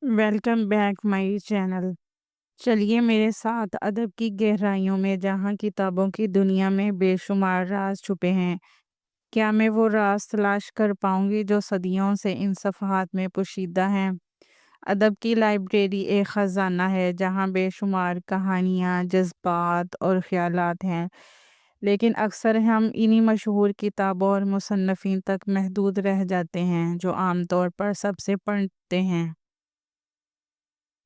Welcome back my channel. چلیے میرے ساتھ ادب کی گہرائیوں میں، جہاں کتابوں کی دنیا میں بے شمار راز چھپے ہیں۔ کیا میں وہ راز تلاش کر پاؤں گی جو صدیوں سے ان صفحات میں پوشیدہ ہیں؟ ادب کی لائبریری ایک خزانہ ہے جہاں بے شمار کہانیاں، جذبات اور خیالات ہیں، لیکن اکثر ہم انہی مشہور کتابوں اور مصنفین تک محدود رہ جاتے ہیں جو عام طور پر سب سے پڑھتے ہیں۔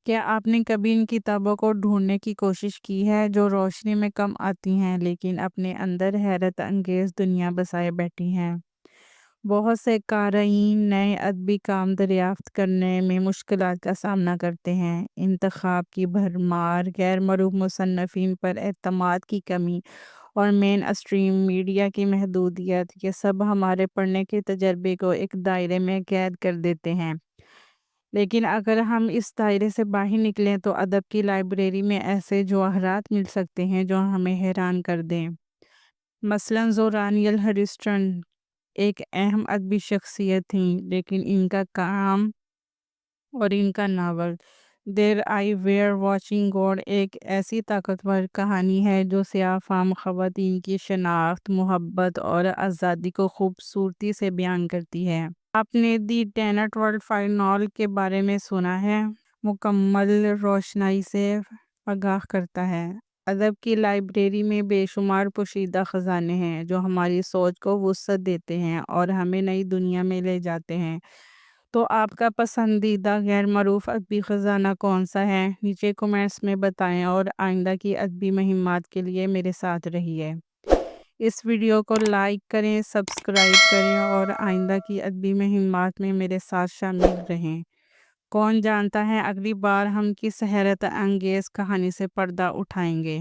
کیا آپ نے کبھی ان کتابوں کو ڈھونڈنے کی کوشش کی ہے جو روشنی میں کم آتی ہیں لیکن اپنے اندر حیرت انگیز دنیا بسائے بیٹھی ہیں؟ بہت سے قارئین نئے ادبی کام دریافت کرنے میں مشکلات کا سامنا کرتے ہیں۔ انتخاب کی بھرمار، غیر معروف مصنفین پر اعتماد کی کمی اور مین اسٹریم میڈیا کی محدودیت، یہ سب ہمارے پڑھنے کے تجربے کو ایک دائرے میں قید کر دیتے ہیں۔ لیکن اگر ہم اس دائرے سے باہر نکلیں تو ادب کی لائبریری میں ایسے جواہرات مل سکتے ہیں جو ہمیں حیران کر دیں۔ مثلاً زورانیل ہریسٹن ایک اہم ادبی شخصیت تھیں، لیکن ان کا کام اور ان کا novel there I where watching God ایک ایسی طاقتور کہانی ہے جو سیاہ فام خواتین کی شناخت، محبت اور آزادی کو خوبصورتی سے بیان کرتی ہے۔ آپ نے دی ٹینٹ ورلڈ فائنال کے بارے میں سنا ہے؟ مکمل روشنائی سے آگاہ کرتا ہے۔ ادب کی لائبریری میں بے شمار پوشیدہ خزانے ہیں جو ہماری سوچ کو وسعت دیتے ہیں اور ہمیں نئی دنیا میں لے جاتے ہیں۔ تو آپ کا پسندیدہ غیر معروف ادبی خزانہ کون سا ہے؟ نیچے کمنٹس میں بتائیں اور آئندہ کی ادبی مہمات کے لیے میرے ساتھ رہیے۔ اس ویڈیو کو لائک کریں، سبسکرائب کریں اور آئندہ کی ادبی مہمات میں میرے ساتھ شامل رہیں۔ کون جانتا ہے اگلی بار ہم کس حیرت انگیز کہانی سے پردہ اٹھائیں گے۔